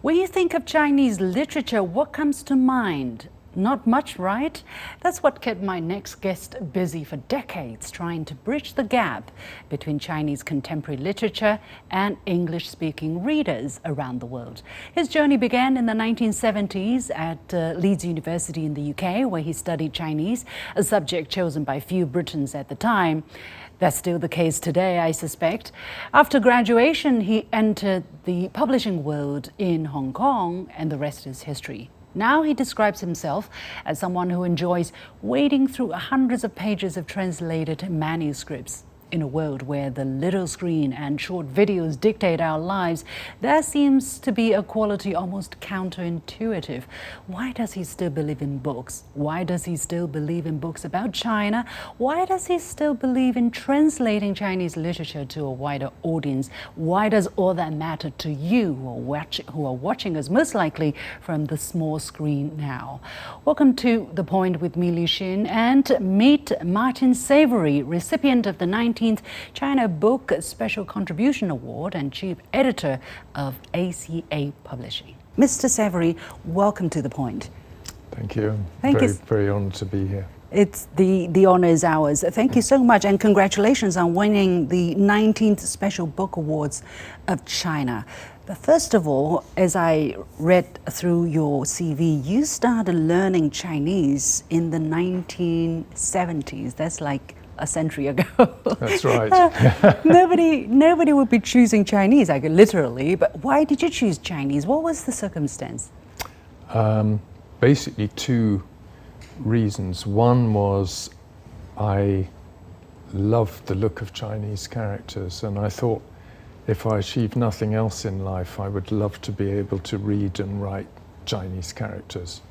When you think of Chinese literature, what comes to mind? Not much, right? That's what kept my next guest busy for decades, trying to bridge the gap between Chinese contemporary literature and English-speaking readers around the world. His journey began in the 1970s at Leeds University in the UK, where he studied Chinese, a subject chosen by few Britons at the time. That's still the case today, I suspect. After graduation, he entered the publishing world in Hong Kong, and the rest is history. Now he describes himself as someone who enjoys wading through hundreds of pages of translated manuscripts. In a world where the little screen and short videos dictate our lives, there seems to be a quality almost counterintuitive. Why does he still believe in books? Why does he still believe in books about China? Why does he still believe in translating Chinese literature to a wider audience? Why does all that matter to you who are watching us most likely from the small screen now? Welcome to The Point with me, Li Xin, and meet Martin Savery, recipient of the 19th China Book Special Contribution Award and chief editor of ACA Publishing. Mr. Savery, welcome to The Point. Thank you. I'm very honored to be here. It's the honor is ours. Thank you so much, and congratulations on winning the 19th Special Book Awards of China. But first of all, as I read through your CV, you started learning Chinese in the 1970s. That's like a century ago. That's right. Nobody would be choosing Chinese, like literally, but why did you choose Chinese? What was the circumstance? Basically two reasons. One was I loved the look of Chinese characters, and I thought if I achieved nothing else in life, I would love to be able to read and write Chinese characters.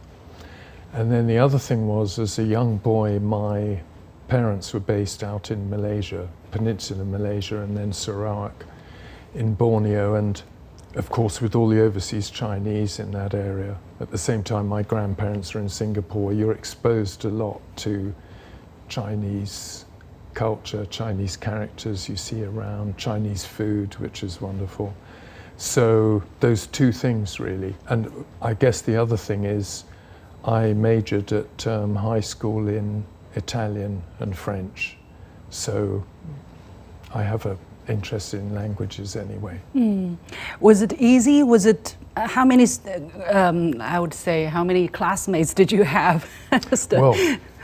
And then the other thing was, as a young boy, my parents were based out in Malaysia, Peninsular Malaysia, and then Sarawak in Borneo, and of course with all the overseas Chinese in that area. At the same time, my grandparents are in Singapore. You're exposed a lot to Chinese culture, Chinese characters you see around, Chinese food, which is wonderful. So those two things really. And I guess the other thing is I majored at high school in Italian and French, so I have an interest in languages anyway. Was it easy? Was it how many? I would say, how many classmates did you have? Well,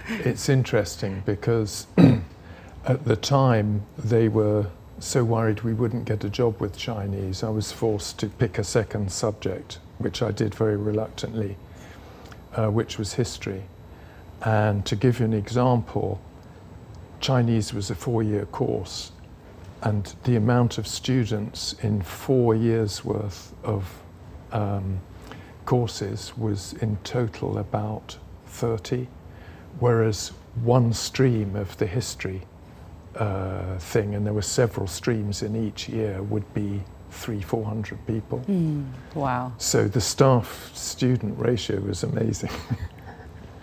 it's interesting because at the time they were so worried we wouldn't get a job with Chinese. I was forced to pick a second subject, which I did very reluctantly, which was history. And to give you an example, Chinese was a 4-year course, and the amount of students in 4 years worth of courses was in total about 30, whereas one stream of the history thing, and there were several streams in each year, would be 300-400 people. Wow. So the staff-student ratio was amazing.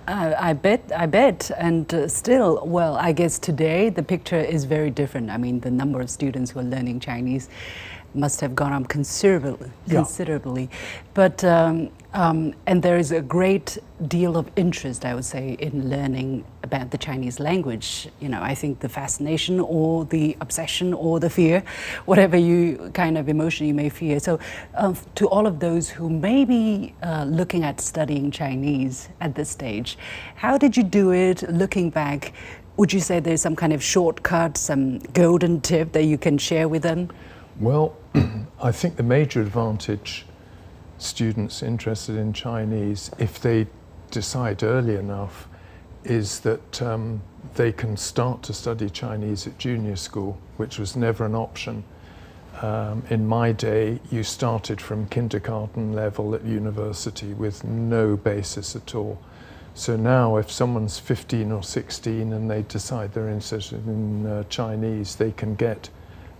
I bet, and still, well, I guess today the picture is very different. I mean, the number of students who are learning Chinese must have gone up considerably. But and there is a great deal of interest, I would say, in learning about the Chinese language. You know, I think the fascination or the obsession or the fear, whatever you kind of emotion you may feel. So to all of those who may be looking at studying Chinese at this stage, how did you do it looking back? Would you say there's some kind of shortcut, some golden tip that you can share with them? Well, I think the major advantage students interested in Chinese, if they decide early enough, is that they can start to study Chinese at junior school, which was never an option. In my day, you started from kindergarten level at university with no basis at all. So now if someone's 15 or 16 and they decide they're interested in Chinese, they can get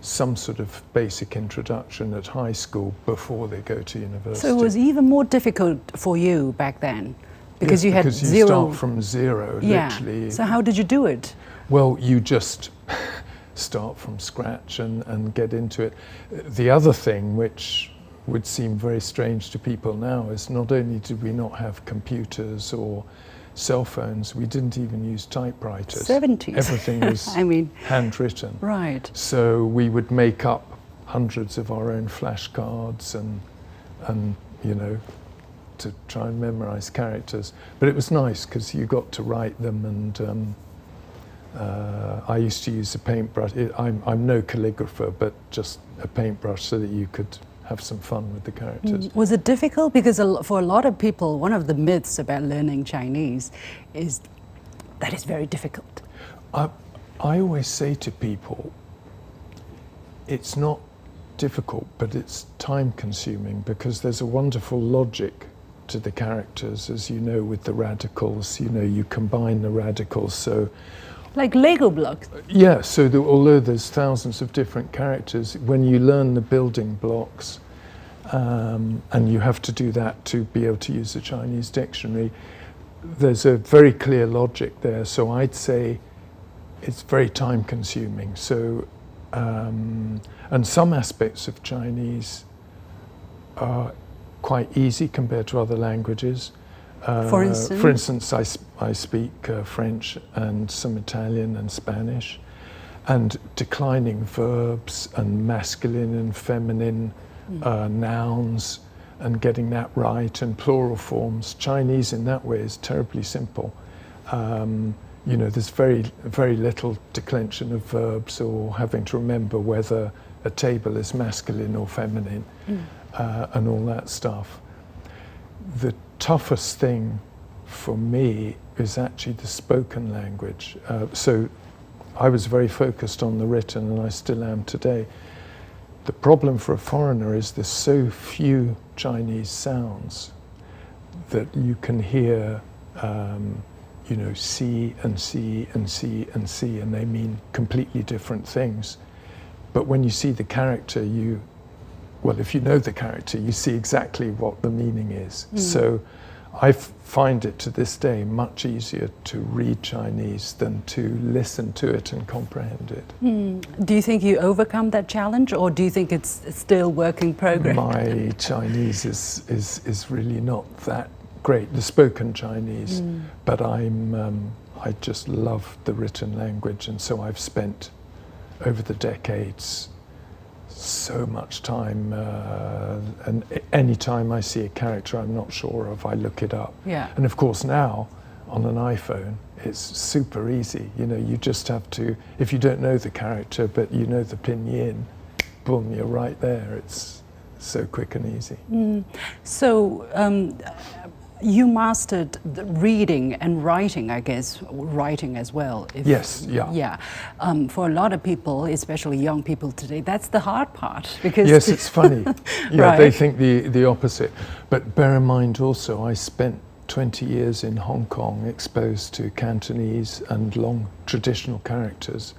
some sort of basic introduction at high school before they go to university. So it was even more difficult for you back then, because you had because zero. You start from zero, literally. So how did you do it? Well, you just start from scratch and get into it. The other thing, which would seem very strange to people now is not only did we not have computers or cell phones, we didn't even use typewriters. 70s. Everything was I mean, handwritten. right. So we would make up hundreds of our own flashcards and you know, to try and memorize characters. But it was nice because you got to write them, and I used to use a paintbrush. I'm no calligrapher, but just a paintbrush so that you could have some fun with the characters. Was it difficult? Because for a lot of people, one of the myths about learning Chinese is that it's very difficult. I always say to people, it's not difficult, but it's time consuming, because there's a wonderful logic to the characters, as you know, with the radicals. You know, you combine the radicals, so like Lego blocks. yeah, so although there's thousands of different characters, when you learn the building blocks, and you have to do that to be able to use the Chinese dictionary, there's a very clear logic there. So I'd say it's very time consuming. So and some aspects of Chinese are quite easy compared to other languages. For instance? For instance, I speak French and some Italian and Spanish, and declining verbs and masculine and feminine nouns, and getting that right, and plural forms. Chinese in that way is terribly simple. You know, there's very little declension of verbs or having to remember whether a table is masculine or feminine, and all that stuff. The toughest thing for me is actually the spoken language. So I was very focused on the written, and I still am today. The problem for a foreigner is there's so few Chinese sounds that you can hear, you know, see and see and see and see, and they mean completely different things. But when you see the character, well, if you know the character, you see exactly what the meaning is. So I find it to this day much easier to read Chinese than to listen to it and comprehend it. Do you think you overcome that challenge, or do you think it's still work in progress? My Chinese is really not that great, the spoken Chinese, but I just love the written language, and so I've spent over the decades so much time, and any time I see a character I'm not sure of, I look it up. Yeah. And of course now on an iPhone it's super easy. You know, you just have to, if you don't know the character but you know the pinyin, boom, you're right there. It's so quick and easy. So you mastered the reading and writing, I guess, writing as well. Yes, yeah. Yeah. For a lot of people, especially young people today, that's the hard part. Because yes, it's funny. Yeah, right. They think the opposite. But bear in mind also, I spent 20 years in Hong Kong exposed to Cantonese and long traditional characters,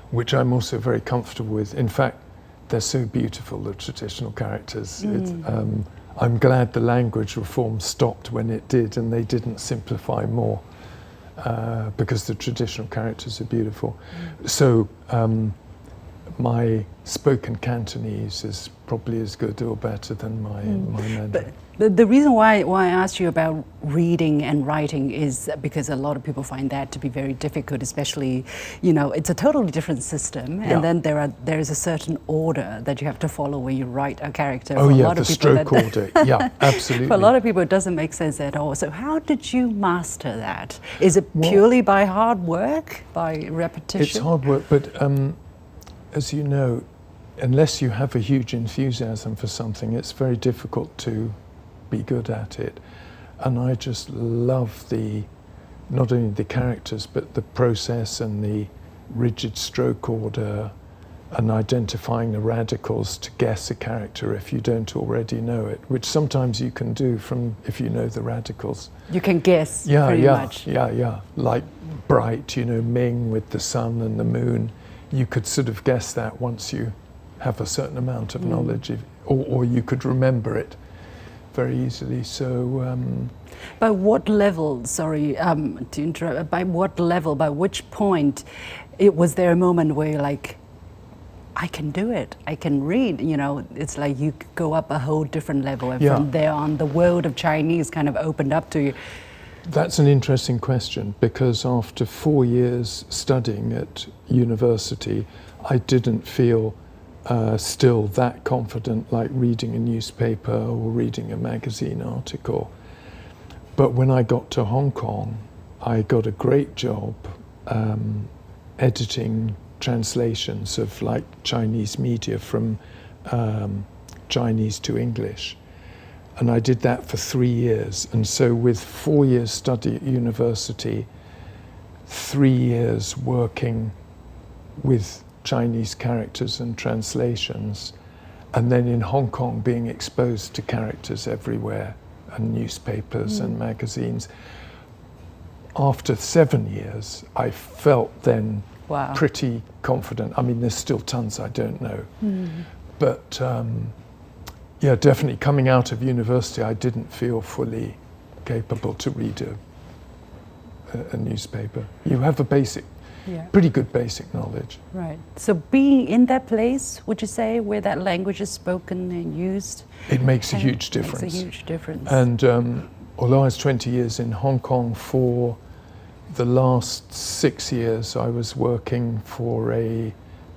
which I'm also very comfortable with. In fact, they're so beautiful, the traditional characters. I'm glad the language reform stopped when it did, and they didn't simplify more, because the traditional characters are beautiful. So my spoken Cantonese is probably as good or better than my Mandarin. But the reason why I asked you about reading and writing is because a lot of people find that to be very difficult, especially, you know, it's a totally different system, and then there is a certain order that you have to follow when you write a character. Oh, for yeah, a lot the of people stroke order. Yeah, absolutely. For a lot of people, it doesn't make sense at all. So how did you master that? Is it purely by hard work, by repetition? It's hard work, but as you know, unless you have a huge enthusiasm for something, it's very difficult to be good at it. And I just love not only the characters, but the process and the rigid stroke order, and identifying the radicals to guess a character if you don't already know it, which sometimes you can do if you know the radicals. You can guess pretty much. Yeah. Like bright, you know, Ming with the sun and the moon. You could sort of guess that once you have a certain amount of knowledge, or you could remember it very easily. So by what level, sorry to interrupt, by what level, by which point was there a moment where you're like, I can do it. I can read. It's like you go up a whole different level, and Yeah. from there on, the world of Chinese kind of opened up to you. That's an interesting question, because after 4 years studying at university, I didn't feel still that confident like reading a newspaper or reading a magazine article. But when I got to Hong Kong, I got a great job editing translations of like Chinese media from Chinese to English. And I did that for 3 years. And so with 4 years study at university, 3 years working with Chinese characters and translations, and then in Hong Kong being exposed to characters everywhere and newspapers and magazines. After 7 years, I felt then Wow. pretty confident. I mean, there's still tons I don't know. But yeah, definitely coming out of university, I didn't feel fully capable to read a newspaper. You have a pretty good basic knowledge. Right. So being in that place, would you say, where that language is spoken and used? It makes a huge difference. Makes a huge difference. And although I was 20 years in Hong Kong, for the last 6 years I was working for a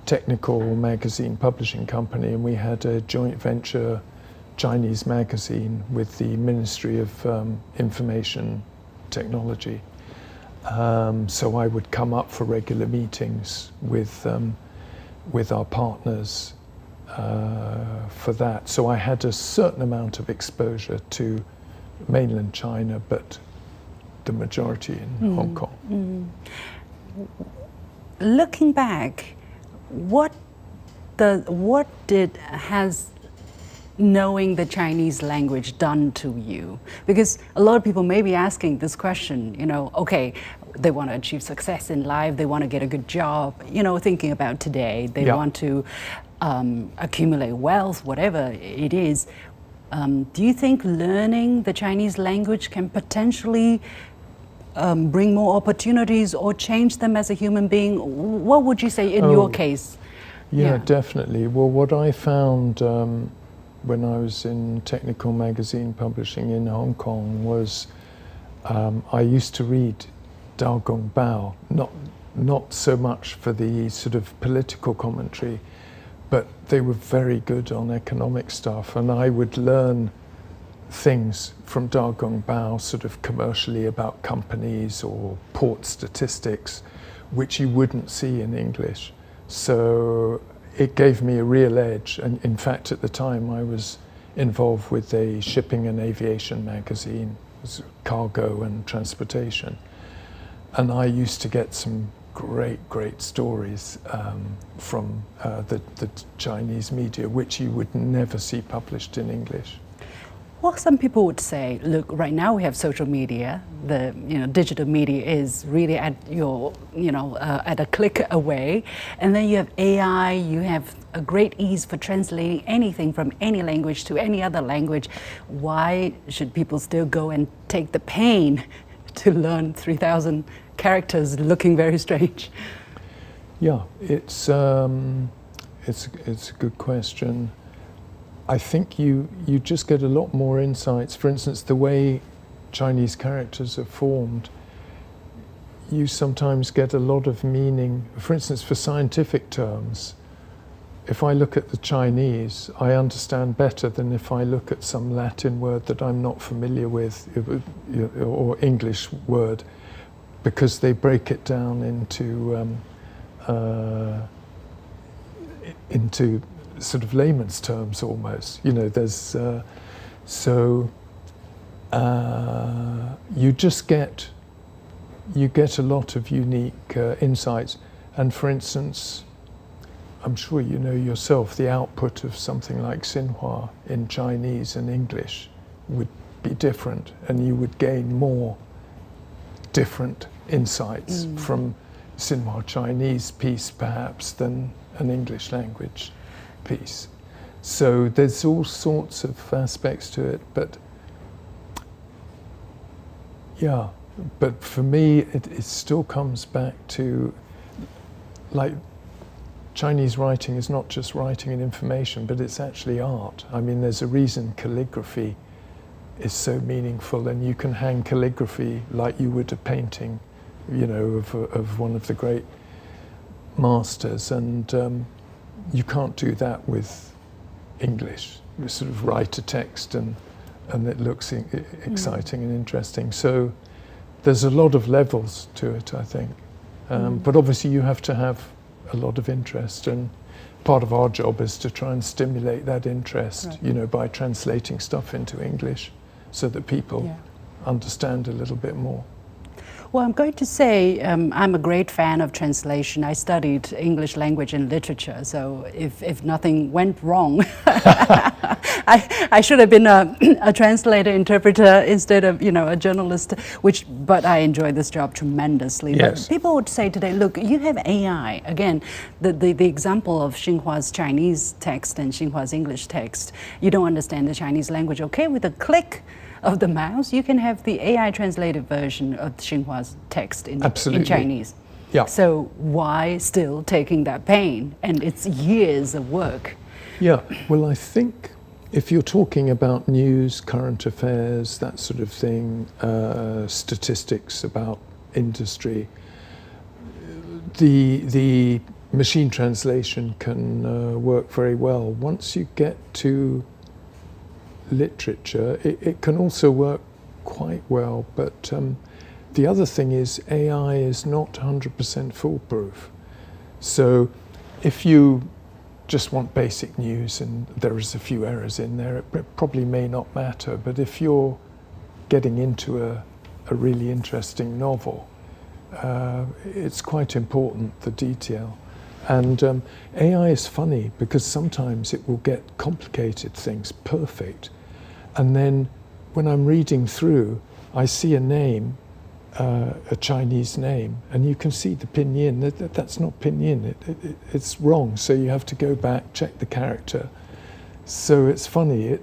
technical magazine publishing company, and we had a joint venture Chinese magazine with the Ministry of Information Technology. So I would come up for regular meetings with our partners for that. So I had a certain amount of exposure to mainland China, but the majority in Hong Kong. Looking back, has knowing the Chinese language done to you? Because a lot of people may be asking this question, okay, they want to achieve success in life, they want to get a good job, thinking about today, they want to accumulate wealth, whatever it is. Do you think learning the Chinese language can potentially bring more opportunities or change them as a human being? What would you say in your case? Yeah, definitely. Well, what I found when I was in technical magazine publishing in Hong Kong was I used to read Dao Gong Bao, not so much for the sort of political commentary, but they were very good on economic stuff, and I would learn things from Dao Gong Bao sort of commercially about companies or port statistics, which you wouldn't see in English. So it gave me a real edge, and in fact at the time I was involved with a shipping and aviation magazine, it was cargo and transportation, and I used to get some great stories from the Chinese media, which you would never see published in English. Well, some people would say, look, right now we have social media. The digital media is really at your at a click away, and then you have AI. You have a great ease for translating anything from any language to any other language. Why should people still go and take the pain to learn 3,000 characters looking very strange? Yeah, it's a good question. I think you just get a lot more insights. For instance, the way Chinese characters are formed, you sometimes get a lot of meaning. For instance, for scientific terms, if I look at the Chinese, I understand better than if I look at some Latin word that I'm not familiar with, or English word, because they break it down into sort of layman's terms almost. There's you just get a lot of unique insights. And for instance, I'm sure you know yourself, the output of something like Xinhua in Chinese and English would be different, and you would gain more different insights from Xinhua Chinese piece perhaps than an English language piece. So there's all sorts of aspects to it, but for me it still comes back to, like, Chinese writing is not just writing and information, but it's actually art. I mean, there's a reason calligraphy is so meaningful, and you can hang calligraphy like you would a painting, you know, of one of the great masters, and you can't do that with English. You sort of write a text and it looks exciting and interesting. So there's a lot of levels to it, I think. But obviously you have to have a lot of interest, and part of our job is to try and stimulate that interest, right, you know, by translating stuff into English so that people understand a little bit more. Well, I'm going to say I'm a great fan of translation. I studied English language and literature, so if nothing went wrong, I should have been a translator, interpreter instead of, you know, a journalist. But I enjoy this job tremendously. Yes. But people would say today, look, you have AI. Again, the example of Xinhua's Chinese text and Xinhua's English text. You don't understand the Chinese language. Okay, with a click of the mouse, you can have the AI translated version of Xinhua's text in Chinese. Yeah. So why still taking that pain? And it's years of work. Yeah, well, I think if you're talking about news, current affairs, that sort of thing, statistics about industry, the machine translation can work very well. Once you get to literature, it can also work quite well, but the other thing is AI is not 100% foolproof. So if you just want basic news and there is a few errors in there, it probably may not matter. But if you're getting into a really interesting novel, it's quite important, the detail. And AI is funny because sometimes it will get complicated things perfect. And then when I'm reading through, I see a name, a Chinese name, and you can see the pinyin. That's not pinyin, it's wrong. So you have to go back, check the character. So it's funny.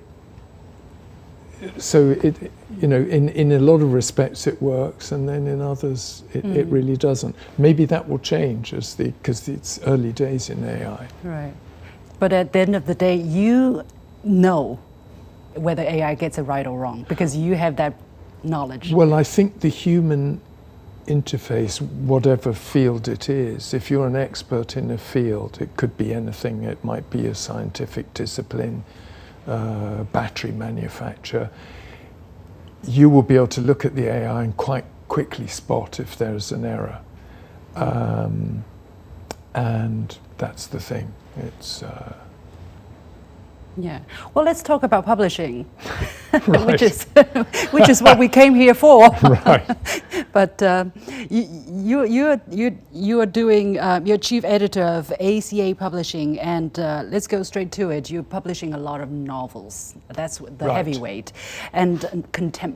You know, in a lot of respects it works, and then in others it really doesn't. Maybe that will change because it's early days in AI. Right. But at the end of the day, you know whether AI gets it right or wrong because you have that knowledge. Well, I think the human interface, whatever field it is, if you're an expert in a field, it could be anything. It might be a scientific discipline, battery manufacture. You will be able to look at the AI and quite quickly spot if there's an error. And that's the thing. It's yeah. Well, let's talk about publishing, right. which is what we came here for. Right. But you are doing. You're chief editor of ACA Publishing, and let's go straight to it. You're publishing a lot of novels. That's the Right. heavyweight, and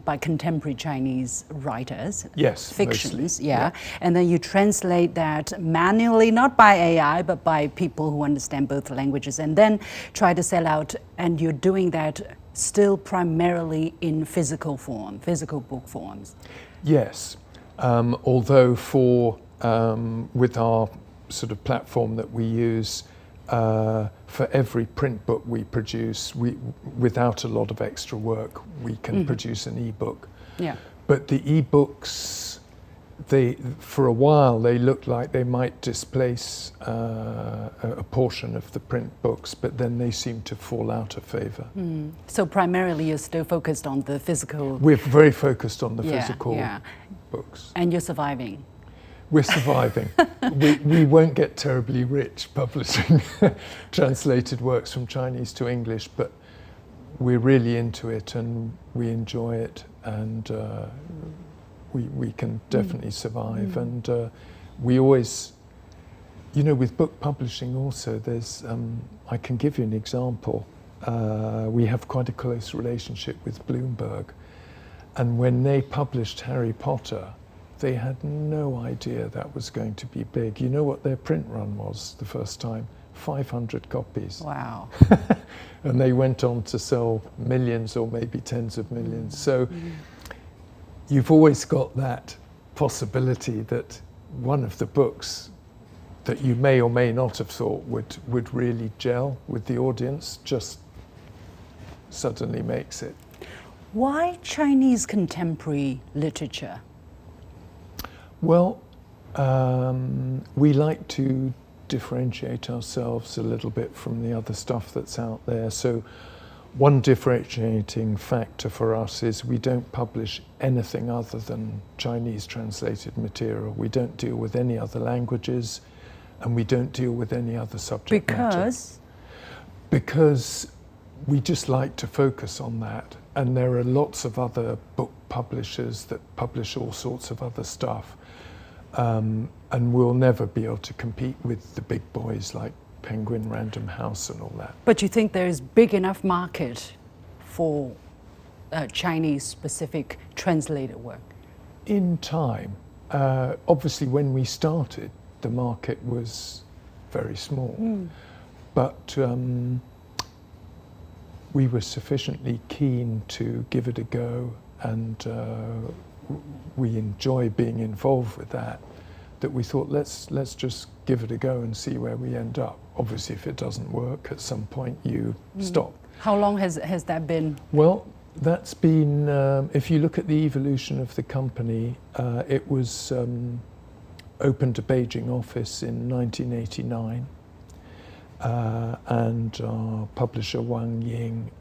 by contemporary Chinese writers. Yes. Fictions. Mostly. Yeah. And then you translate that manually, not by AI, but by people who understand both languages, and then try to sell out. And you're doing that still primarily in physical form, physical book forms. Yes, although with our sort of platform that we use, for every print book we produce, without a lot of extra work, we can produce an ebook. Yeah. But the ebooks, for a while, they looked like they might displace a portion of the print books, but then they seem to fall out of favor. So primarily you're still focused on the physical. We're very focused on the physical books. And you're surviving. We're surviving. we won't get terribly rich publishing translated works from Chinese to English, but we're really into it and we enjoy it, and we can definitely survive. And we always, you know, with book publishing also, there's, I can give you an example. We have quite a close relationship with Bloomberg. And when they published Harry Potter, they had no idea that was going to be big. You know what their print run was the first time? 500 copies. Wow. And they went on to sell millions or maybe tens of millions. So you've always got that possibility that one of the books that you may or may not have thought would really gel with the audience just suddenly makes it. Why Chinese contemporary literature? Well, we like to differentiate ourselves a little bit from the other stuff that's out there. So one differentiating factor for us is we don't publish anything other than Chinese translated material. We don't deal with any other languages, and we don't deal with any other subject matter. Because we just like to focus on that. And there are lots of other book publishers that publish all sorts of other stuff. And we'll never be able to compete with the big boys like Penguin, Random House and all that. But you think there is big enough market for Chinese specific translated work? In time. Obviously when we started, the market was very small. But we were sufficiently keen to give it a go, and we enjoy being involved with that we thought let's just give it a go and see where we end up. Obviously if it doesn't work, at some point you stop. How long has that been? Well, that's been, if you look at the evolution of the company, it was opened a Beijing office in 1989, and our publisher Wang Ying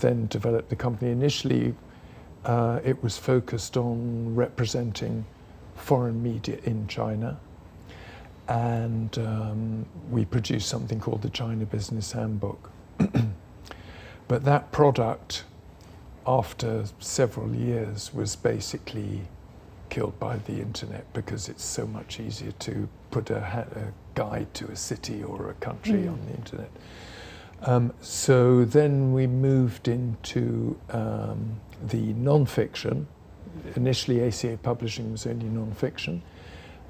then developed the company. Initially it was focused on representing foreign media in China, and we produced something called the China Business Handbook. But that product, after several years, was basically killed by the internet, because it's so much easier to put a guide to a city or a country on the internet. So then we moved into the non-fiction. Initially ACA Publishing was only non-fiction,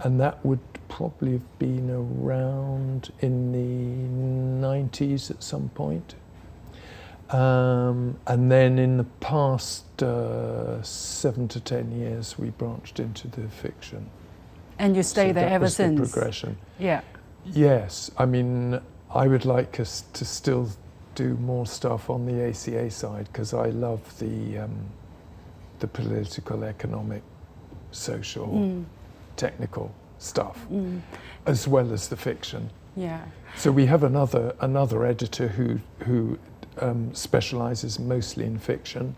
and that would probably have been around in the 90s at some point. And then in the past 7 to 10 years we branched into the fiction. And you stay there ever since? That was the progression. Yeah. Yes, I mean, I would like us to still do more stuff on the ACA side, because I love the political, economic, social, technical stuff, as well as the fiction. Yeah. So we have another editor who specialises mostly in fiction,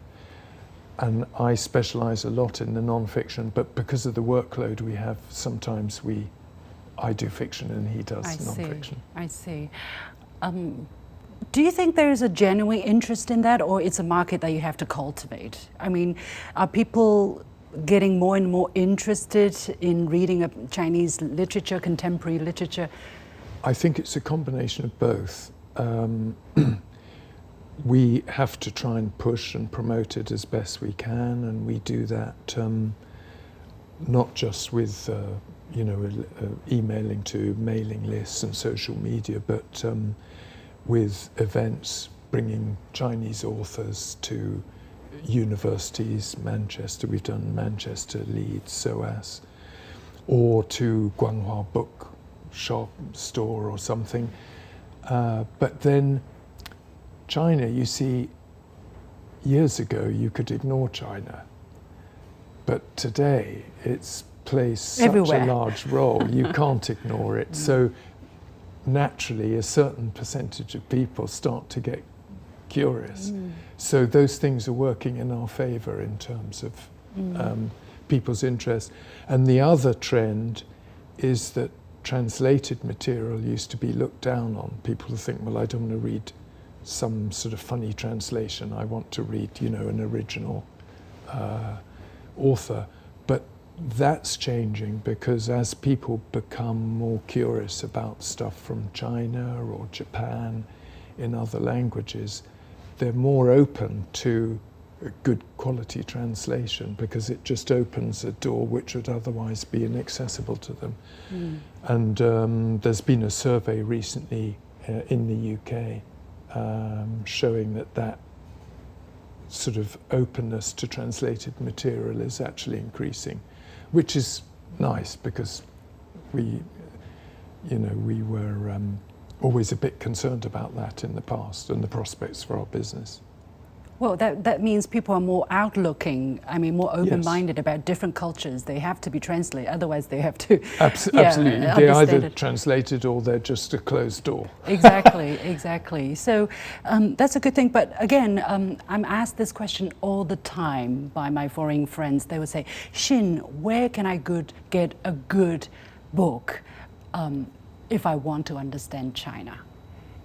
and I specialise a lot in the non-fiction. But because of the workload we have, sometimes I do fiction and he does non-fiction. I see. Do you think there is a genuine interest in that, or it's a market that you have to cultivate? I mean, are people getting more and more interested in reading Chinese literature, contemporary literature? I think it's a combination of both. We have to try and push and promote it as best we can, and we do that not just with emailing to mailing lists and social media, but with events, bringing Chinese authors to universities, Manchester, we've done Manchester, Leeds, SOAS, or to Guanghua book shop, store or something. But then China, you see, years ago you could ignore China, but today it's plays such everywhere. A large role, you can't ignore it. So naturally a certain percentage of people start to get curious. So those things are working in our favour in terms of people's interest. And the other trend is that translated material used to be looked down on. People think, well, I don't want to read some sort of funny translation, I want to read, an original author. But that's changing, because as people become more curious about stuff from China or Japan in other languages, they're more open to a good quality translation, because it just opens a door which would otherwise be inaccessible to them. And there's been a survey recently in the UK showing that sort of openness to translated material is actually increasing, which is nice, because we were always a bit concerned about that in the past and the prospects for our business. Well, that means people are more outlooking, more open-minded about different cultures. They have to be translated, otherwise they have to... Absolutely. They're either translated or they're just a closed door. Exactly. So that's a good thing. But again, I'm asked this question all the time by my foreign friends. They would say, Xin, where can I get a good book if I want to understand China?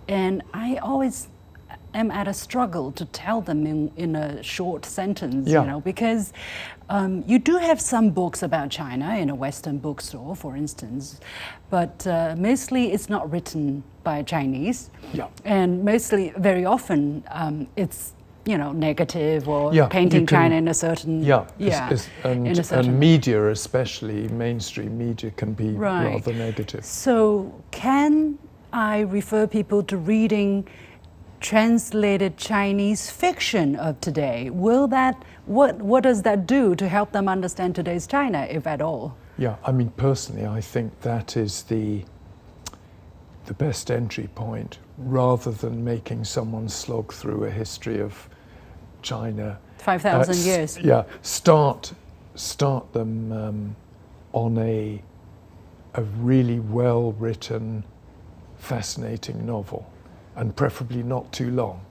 And I always am at a struggle to tell them in a short sentence, because you do have some books about China in a Western bookstore, for instance, but mostly it's not written by Chinese, and mostly, very often, it's negative or painting China in a certain and media, especially mainstream media, can be rather negative. So can I refer people to reading translated Chinese fiction of today? What does that do to help them understand today's China, if at all? Yeah, personally, I think that is the best entry point, rather than making someone slog through a history of China. 5,000 years. Yeah, start them on a really well-written, fascinating novel. And preferably not too long,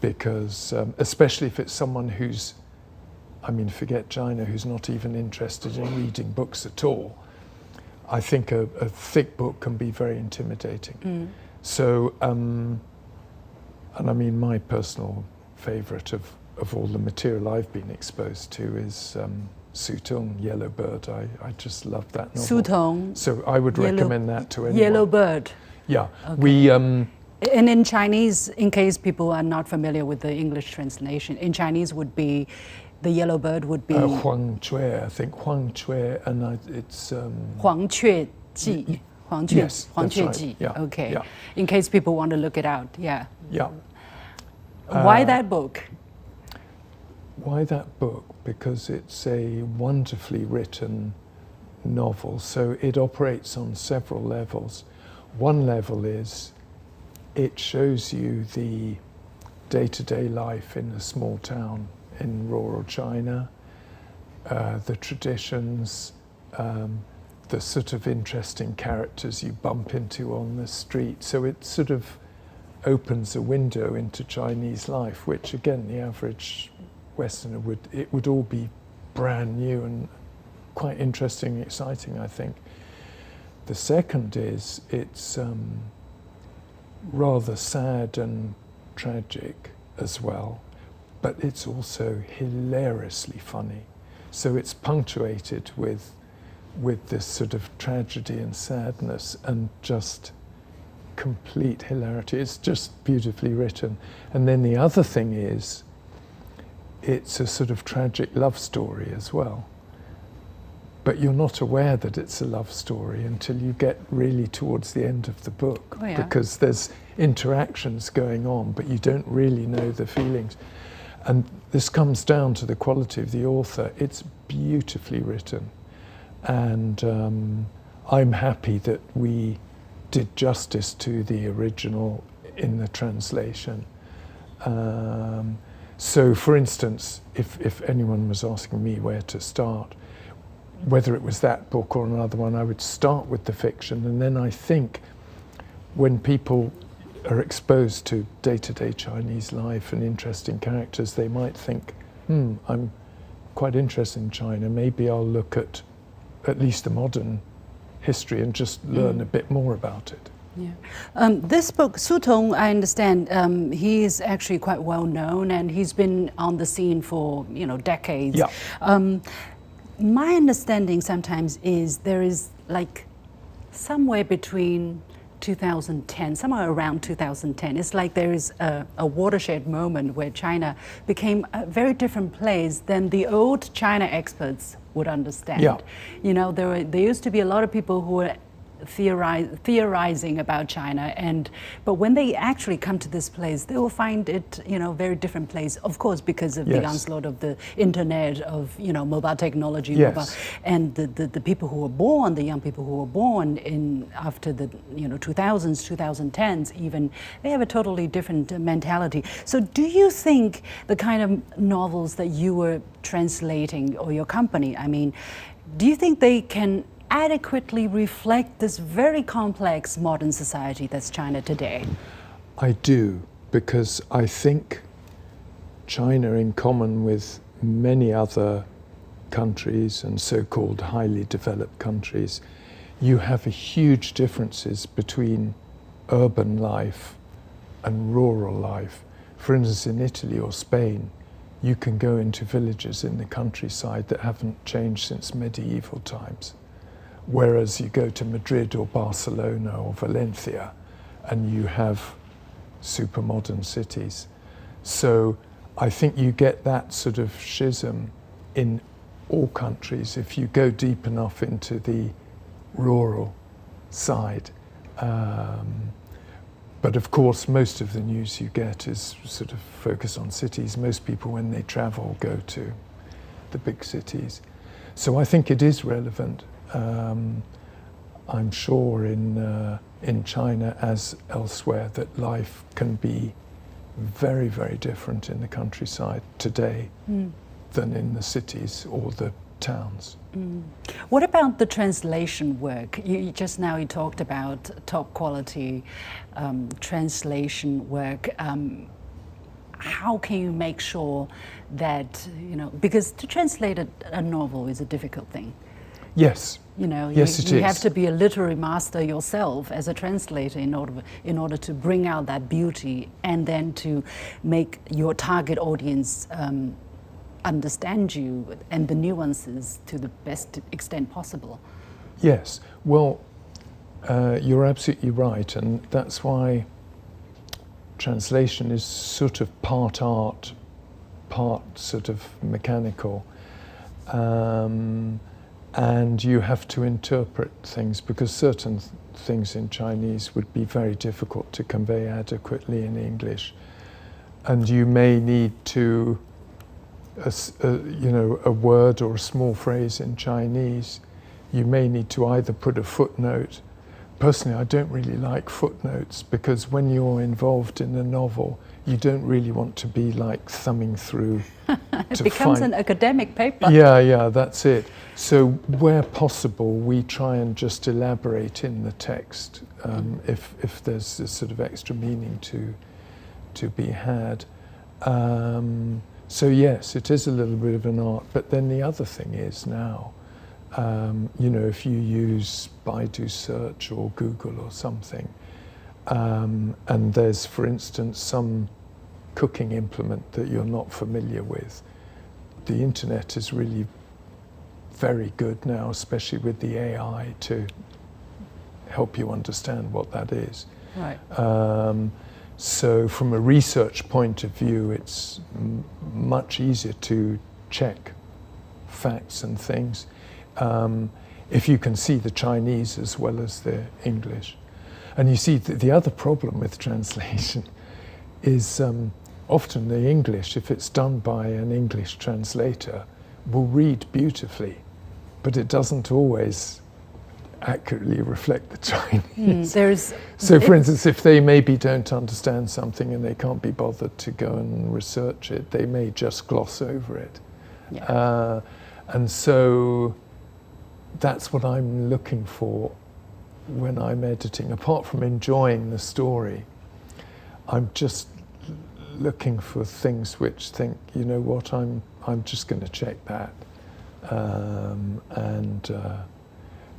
because especially if it's someone who's, forget China, who's not even interested in reading books at all, I think a thick book can be very intimidating. So, my personal favourite of all the material I've been exposed to is Su Tong, Yellow Bird. I just love that novel. Su Tong. So I would recommend that to anyone. Yellow Bird. Yeah, okay. And in Chinese, in case people are not familiar with the English translation, in Chinese would be, the yellow bird would be... Huang Cue, I think. Huang Cue, and it's... Huang Cue Ji. Yes, Huang that's Cue right. Ji. Yeah. Okay. Yeah. In case people want to look it out, Yeah. Why that book? Why that book? Because it's a wonderfully written novel, so it operates on several levels. One level is it shows you the day-to-day life in a small town in rural China, the traditions, the sort of interesting characters you bump into on the street. So it sort of opens a window into Chinese life, which again, the average Westerner would all be brand new and quite interesting and exciting, I think. The second is it's rather sad and tragic as well, but it's also hilariously funny. So it's punctuated with this sort of tragedy and sadness and just complete hilarity. It's just beautifully written. And then the other thing is it's a sort of tragic love story as well. But you're not aware that it's a love story until you get really towards the end of the book, because there's interactions going on, but you don't really know the feelings. And this comes down to the quality of the author. It's beautifully written. And I'm happy that we did justice to the original in the translation. So, for instance, if anyone was asking me where to start, whether it was that book or another one, I would start with the fiction, and then I think when people are exposed to day-to-day Chinese life and interesting characters, they might think, I'm quite interested in China, maybe I'll look at least the modern history and just learn a bit more about it. Yeah. This book, Su Tong, I understand, he is actually quite well known and he's been on the scene for decades. Yeah. My understanding sometimes is there is like somewhere between 2010, somewhere around 2010, it's like there is a watershed moment where China became a very different place than the old China experts would understand. Yeah. There used to be a lot of people who were theorizing about China, but when they actually come to this place, they will find it, very different place. Of course, because of the onslaught of the internet, of mobile technology, and the people who were born, the young people who were born after the 2000s, 2010s, even, they have a totally different mentality. So, do you think the kind of novels that you were translating, or your company, do you think they can adequately reflect this very complex modern society that's China today? I do, because I think China, in common with many other countries and so-called highly developed countries, you have huge differences between urban life and rural life. For instance, in Italy or Spain, you can go into villages in the countryside that haven't changed since medieval times. Whereas you go to Madrid or Barcelona or Valencia and you have super modern cities. So I think you get that sort of schism in all countries if you go deep enough into the rural side. But of course, most of the news you get is sort of focused on cities. Most people, when they travel, go to the big cities. So I think it is relevant. I'm sure in China, as elsewhere, that life can be very, very different in the countryside today than in the cities or the towns. What about the translation work? You talked about top quality translation work. How can you make sure that, because to translate a novel is a difficult thing. Yes. Yes, it is. You have to be a literary master yourself as a translator in order to bring out that beauty, and then to make your target audience understand you and the nuances to the best extent possible. Yes. Well, you're absolutely right, and that's why translation is sort of part art, part sort of mechanical. And you have to interpret things, because certain things in Chinese would be very difficult to convey adequately in English. And you may need to, a word or a small phrase in Chinese, you may need to either put a footnote. Personally, I don't really like footnotes, because when you're involved in a novel, you don't really want to be like thumbing through. It becomes an academic paper. Yeah, that's it. So where possible, we try and just elaborate in the text if there's this sort of extra meaning to be had. So yes, it is a little bit of an art. But then the other thing is now, if you use Baidu search or Google or something, and there's, for instance, some cooking implement that you're not familiar with, the internet is really very good now, especially with the AI, to help you understand what that is. Right. So from a research point of view, it's much easier to check facts and things if you can see the Chinese as well as the English. And you see, the other problem with translation is often the English, if it's done by an English translator, will read beautifully, but it doesn't always accurately reflect the Chinese. So for instance, if they maybe don't understand something and they can't be bothered to go and research it, they may just gloss over it. Yeah. And so that's what I'm looking for when I'm editing. Apart from enjoying the story, I'm just looking for things which think, you know what, I'm just going to check that.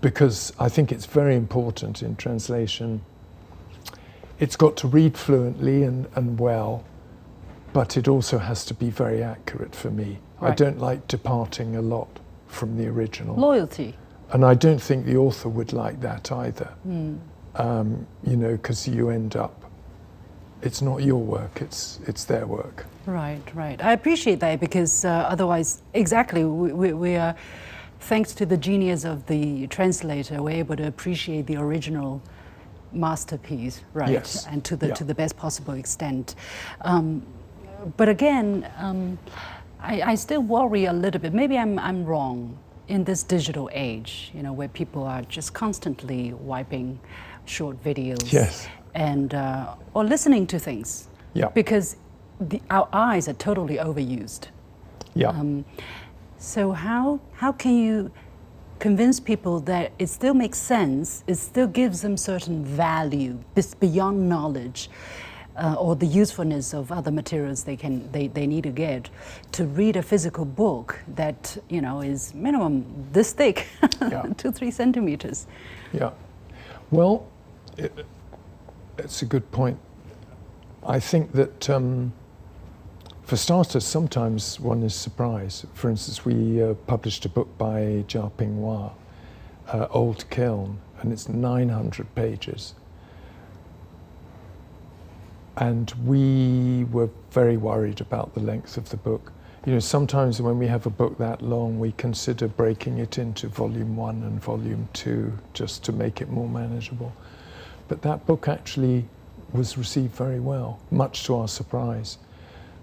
Because I think it's very important in translation. It's got to read fluently and well, but it also has to be very accurate for me. Right. I don't like departing a lot from the original. Loyalty. And I don't think the author would like that either. Because you end up, it's not your work, it's their work. Right. I appreciate that, because otherwise, exactly, we are thanks to the genius of the translator, we're able to appreciate the original masterpiece, right? Yes. And to the best possible extent. But again, I still worry a little bit. Maybe I'm wrong in this digital age, where people are just constantly wiping short videos. Yes. And or listening to things. Yeah. Because our eyes are totally overused. Yeah. So how can you convince people that it still makes sense, it still gives them certain value beyond knowledge, or the usefulness of other materials they need to get, to read a physical book that is minimum this thick, Yeah. 2-3 centimeters? Yeah. Well, it's a good point. I think that for starters, sometimes one is surprised. For instance, we published a book by Jia Pinghua, Old Kiln, and it's 900 pages. And we were very worried about the length of the book. Sometimes when we have a book that long, we consider breaking it into volume 1 and volume 2 just to make it more manageable. But that book actually was received very well, much to our surprise.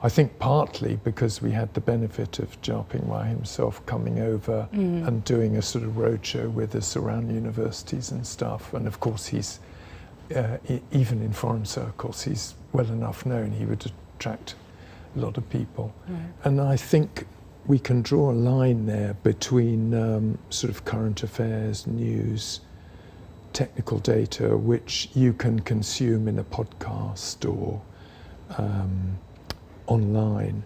I think partly because we had the benefit of Jia Pinghua himself coming over and doing a sort of roadshow with us around universities and stuff. And of course, he's, even in foreign circles, he's well enough known. He would attract a lot of people. And I think we can draw a line there between sort of current affairs, news, technical data, which you can consume in a podcast or online,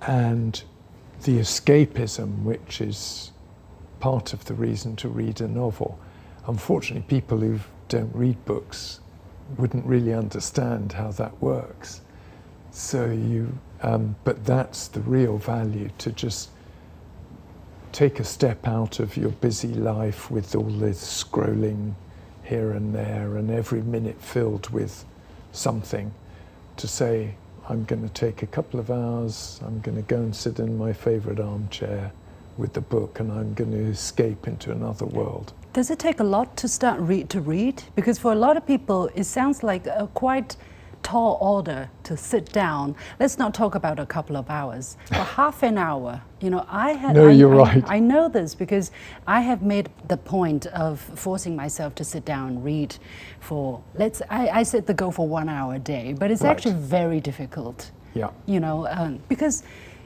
and the escapism, which is part of the reason to read a novel. Unfortunately, people who don't read books wouldn't really understand how that works. So but that's the real value, to just take a step out of your busy life with all this scrolling here and there and every minute filled with something, to say, I'm going to take a couple of hours, I'm going to go and sit in my favorite armchair with the book, and I'm going to escape into another world. Does it take a lot to start to read? Because for a lot of people, it sounds like a quite tall order to sit down. Let's not talk about a couple of hours. For half an hour, You're right. I know this because I have made the point of forcing myself to sit down and read for, I set the goal for 1 hour a day, but it's Right. actually very difficult. Yeah. Because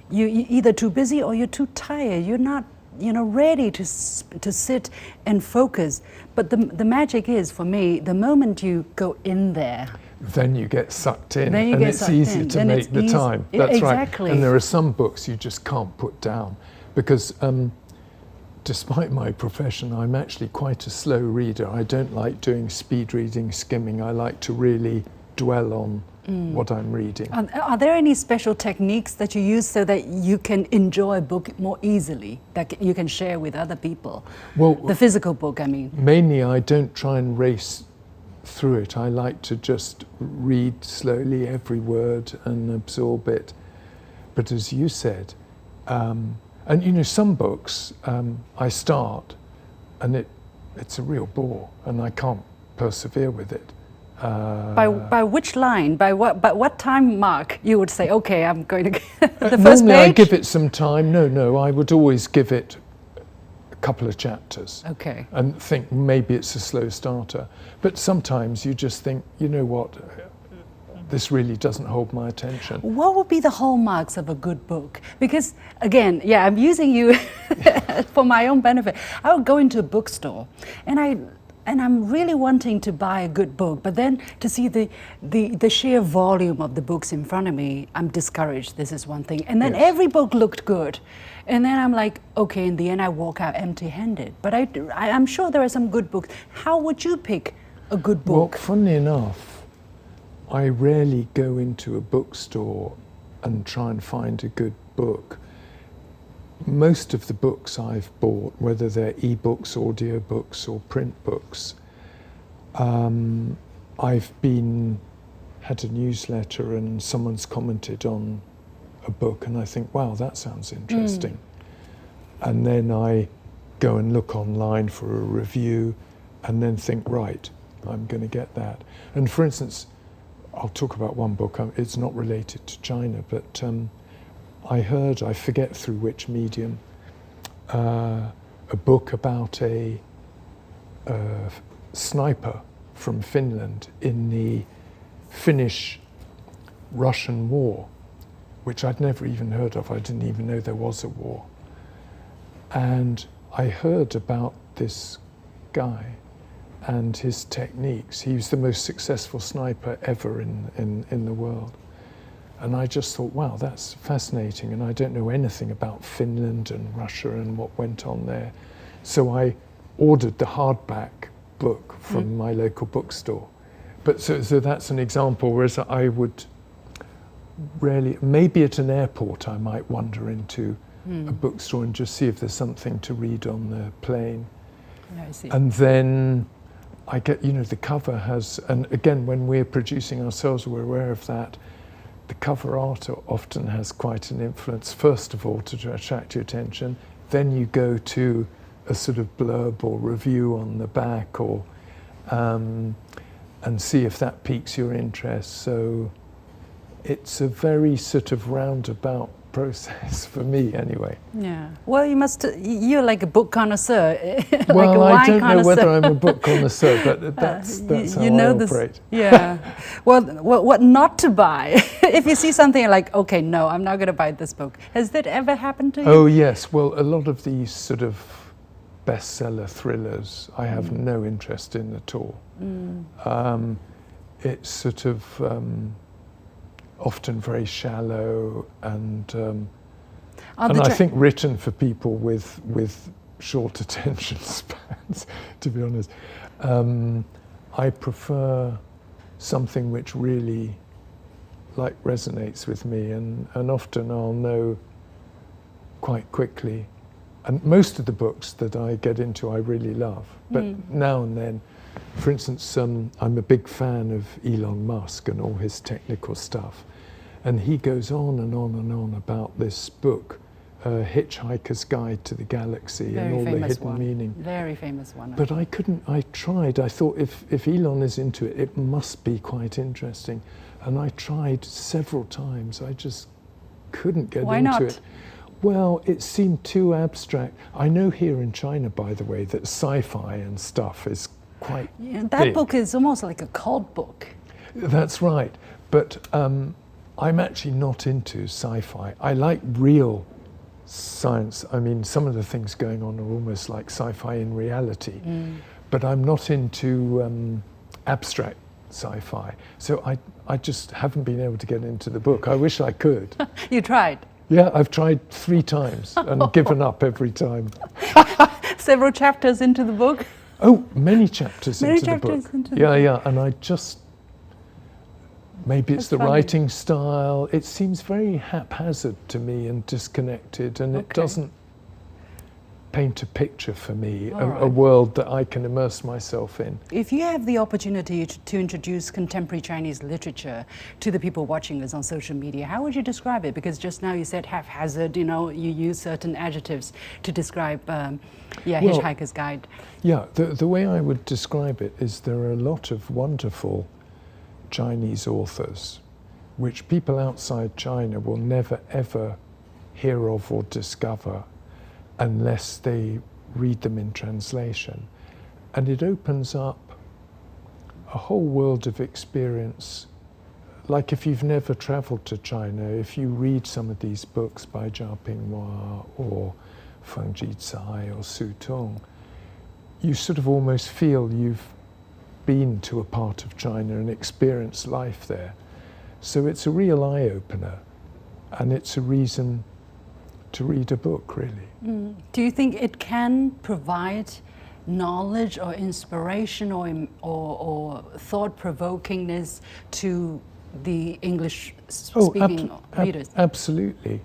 you're either too busy or you're too tired. You're not ready to sit and focus. But the magic is, for me, the moment you go in there, then you get sucked in, then you and get it's sucked easy in. to Then make it's the easy. time. Yeah, That's exactly. right. And there are some books you just can't put down, because despite my profession, I'm actually quite a slow reader. I don't like doing speed reading, skimming. I like to really dwell on what I'm reading. Are there any special techniques that you use so that you can enjoy a book more easily, that you can share with other people? Well, The physical book, I mean. mainly I don't try and race through it. I like to just read slowly every word and absorb it. But as you said, and some books I start and it's a real bore and I can't persevere with it. By which line, by what time mark you would say, okay, I'm going to get the first normally page? I give it some time. No, I would always give it a couple of chapters. Okay. And think maybe it's a slow starter. But sometimes you just think, you know what, this really doesn't hold my attention. What would be the hallmarks of a good book? Because again, I'm using you for my own benefit. I would go into a bookstore and I'm really wanting to buy a good book, but then to see the sheer volume of the books in front of me, I'm discouraged. This is one thing. And then Yes. every book looked good. And then I'm like, okay, in the end I walk out empty-handed. But I'm sure there are some good books. How would you pick a good book? Well, funnily enough, I rarely go into a bookstore and try and find a good book. Most of the books I've bought, whether they're e-books, audiobooks or print books, I've had a newsletter and someone's commented on a book and I think, wow, that sounds interesting. And then I go and look online for a review and then think, right, I'm going to get that. And for instance, I'll talk about one book. It's not related to China, but I heard, I forget through which medium, a book about a sniper from Finland in the Finnish-Russian War, which I'd never even heard of. I didn't even know there was a war. And I heard about this guy and his techniques. He was the most successful sniper ever in the world. And I just thought, wow, that's fascinating. And I don't know anything about Finland and Russia and what went on there. So I ordered the hardback book from my local bookstore. But so that's an example, whereas I would rarely, maybe at an airport I might wander into a bookstore and just see if there's something to read on the plane. Yeah, I see. And then I get, the cover has, and again, when we're producing ourselves, we're aware of that. The cover art often has quite an influence, first of all, to attract your attention. Then you go to a sort of blurb or review on the back, or and see if that piques your interest. So it's a very sort of roundabout process for me, anyway. Yeah. Well, you're like a book connoisseur, like well, a wine I don't connoisseur. know whether I'm a book connoisseur, but that's how I operate. Yeah. Well, what not to buy? If you see something like, okay, no, I'm not going to buy this book. Has that ever happened to you? Oh yes. Well, a lot of these sort of bestseller thrillers, I have no interest in at all. It's sort of often very shallow and I think written for people with short attention spans, to be honest. I prefer something which really resonates with me, and often I'll know quite quickly. And most of the books that I get into I really love, but now and then, for instance, I'm a big fan of Elon Musk and all his technical stuff. And he goes on and on and on about this book, Hitchhiker's Guide to the Galaxy, and all the hidden meaning. Very famous one. But I tried, I thought if Elon is into it, it must be quite interesting. And I tried several times, I just couldn't get into it. Well, it seemed too abstract. I know here in China, by the way, that sci-fi and stuff is quite big. Book is almost like a cult book. That's right. But I'm actually not into sci-fi. I like real science. I mean, some of the things going on are almost like sci-fi in reality. But I'm not into abstract sci-fi. So I just haven't been able to get into the book. I wish I could. You tried? Yeah, I've tried 3 times and given up every time. Several chapters into the book? Oh, many chapters into the book. Yeah, and I just, maybe it's the writing style. It seems very haphazard to me and disconnected, and it doesn't paint a picture for me, a world that I can immerse myself in. If you have the opportunity to introduce contemporary Chinese literature to the people watching us on social media, how would you describe it? Because just now you said haphazard, you use certain adjectives to describe Hitchhiker's Guide. Yeah, the way I would describe it is there are a lot of wonderful Chinese authors which people outside China will never ever hear of or discover unless they read them in translation. And it opens up a whole world of experience. Like if you've never traveled to China, if you read some of these books by Jia Pinghua or Feng Jicai or Su Tong, you sort of almost feel you've been to a part of China and experienced life there. So it's a real eye-opener, and it's a reason to read a book, really. Do you think it can provide knowledge or inspiration or thought-provokingness to the English-speaking readers? Absolutely.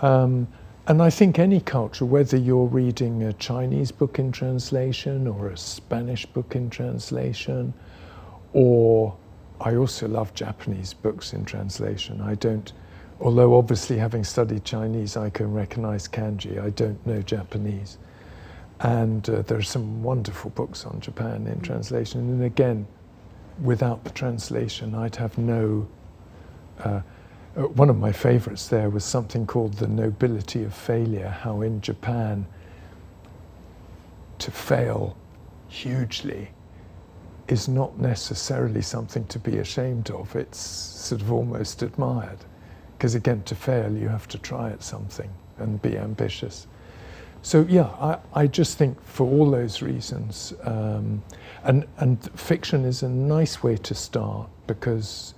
And I think any culture, whether you're reading a Chinese book in translation or a Spanish book in translation, or I also love Japanese books in translation. Although obviously having studied Chinese, I can recognize kanji. I don't know Japanese. And there are some wonderful books on Japan in translation. And again, without the translation, I'd have no... one of my favorites there was something called The Nobility of Failure, how in Japan, to fail hugely is not necessarily something to be ashamed of. It's sort of almost admired. Because again, to fail, you have to try at something and be ambitious. So yeah, I just think for all those reasons, and fiction is a nice way to start, because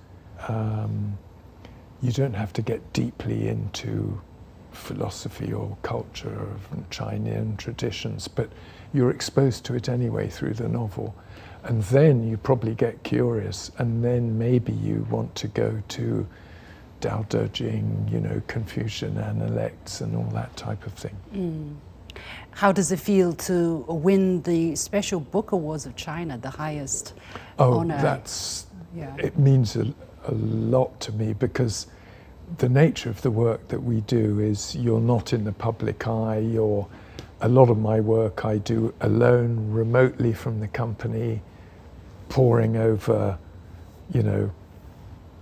you don't have to get deeply into philosophy or culture of Chinese traditions, but you're exposed to it anyway through the novel. And then you probably get curious, and then maybe you want to go to Tao Te Ching, you know, Confucian Analects and all that type of thing. How does it feel to win the Special Book Awards of China, the highest honor? It means a lot to me, because the nature of the work that we do is you're not in the public eye. A lot of my work I do alone, remotely from the company, poring over, you know,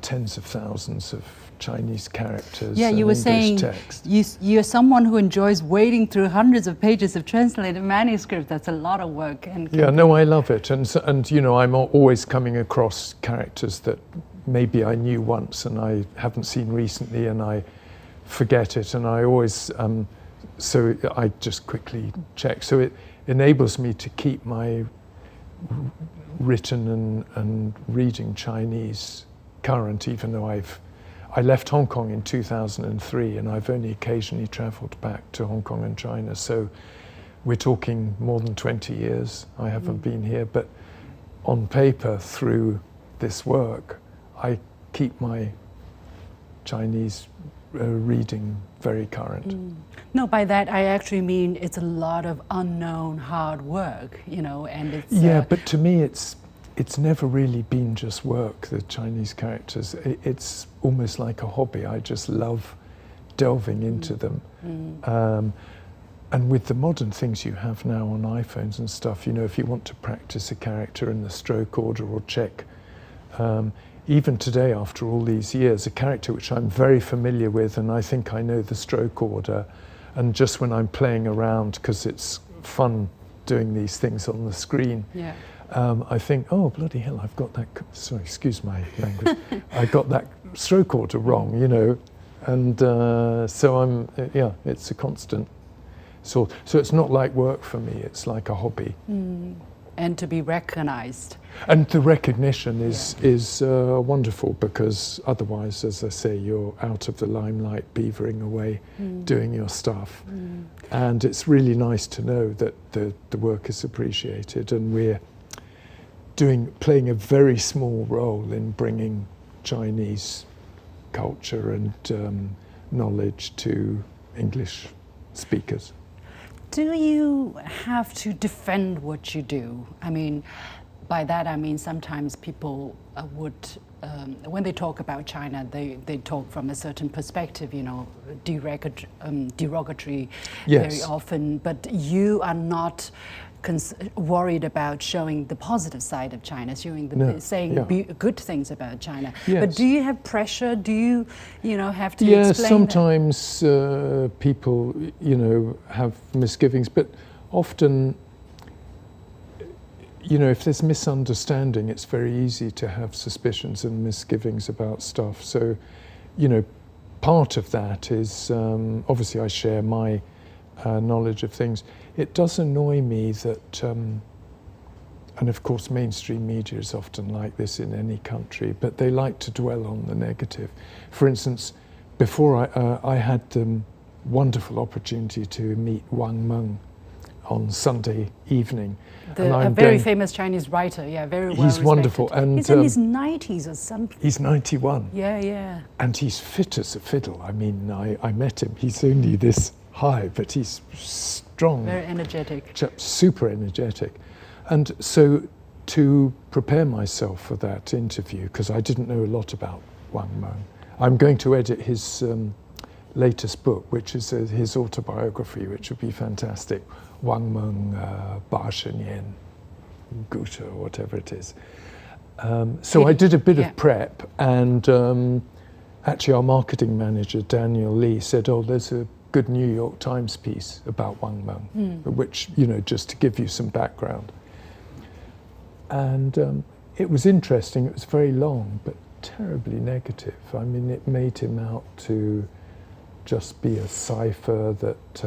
tens of thousands of Chinese characters. Yeah, you were saying text. You're someone who enjoys wading through hundreds of pages of translated manuscript. That's a lot of work. Yeah, no, I love it, and you know, I'm always coming across characters that maybe I knew once and I haven't seen recently, and I forget it, and I always so I just quickly check. So it enables me to keep my written and reading Chinese current, even though I left Hong Kong in 2003, and I've only occasionally travelled back to Hong Kong and China. So we're talking more than 20 years I haven't been here. But on paper, through this work, I keep my Chinese reading very current. No, by that I actually mean it's a lot of unknown hard work, you know, and it's... Yeah, but to me it's never really been just work, the Chinese characters. It's almost like a hobby. I just love delving into them. And with the modern things you have now on iPhones and stuff, you know, if you want to practice a character in the stroke order or check, even today, after all these years, a character which I'm very familiar with, and I think I know the stroke order, and just when I'm playing around, because it's fun doing these things on the screen, I think, oh, bloody hell, I've got that, sorry, excuse my language, I got that stroke order wrong, you know, and so yeah, it's a constant sort. So it's not like work for me, it's like a hobby. And to be recognized. And the recognition is wonderful, because otherwise, as I say, you're out of the limelight, beavering away, doing your stuff. And it's really nice to know that the work is appreciated, and we're playing a very small role in bringing Chinese culture and knowledge to English speakers. Do you have to defend what you do? I mean, by that I mean sometimes people would, when they talk about China, they talk from a certain perspective, you know, derogatory very often, but you are not worried about showing the positive side of China, saying good things about China. But do you have pressure? Do you know, have to explain? Sometimes people, you know, have misgivings, but often, you know, if there's misunderstanding, it's very easy to have suspicions and misgivings about stuff. So, you know, part of that is obviously I share my knowledge of things. It does annoy me that, and of course mainstream media is often like this in any country, but they like to dwell on the negative. For instance, before I had the wonderful opportunity to meet Wang Meng on Sunday evening. A very famous Chinese writer, very well He's respected. wonderful. And he's in his 90s or something. He's 91. Yeah. And he's fit as a fiddle. I mean, I met him. He's only this high, but he's strong. Very energetic. Super energetic. And so to prepare myself for that interview, because I didn't know a lot about Wang Meng, I'm going to edit his latest book, which is his autobiography, which would be fantastic, Wang Meng, Ba Shenyan, Guta, or whatever it is. So I did a bit of prep, and actually our marketing manager, Daniel Lee, said, oh, there's a good New York Times piece about Wang Meng, which, just to give you some background. And it was interesting. It was very long, but terribly negative. I mean, it made him out to just be a cipher that,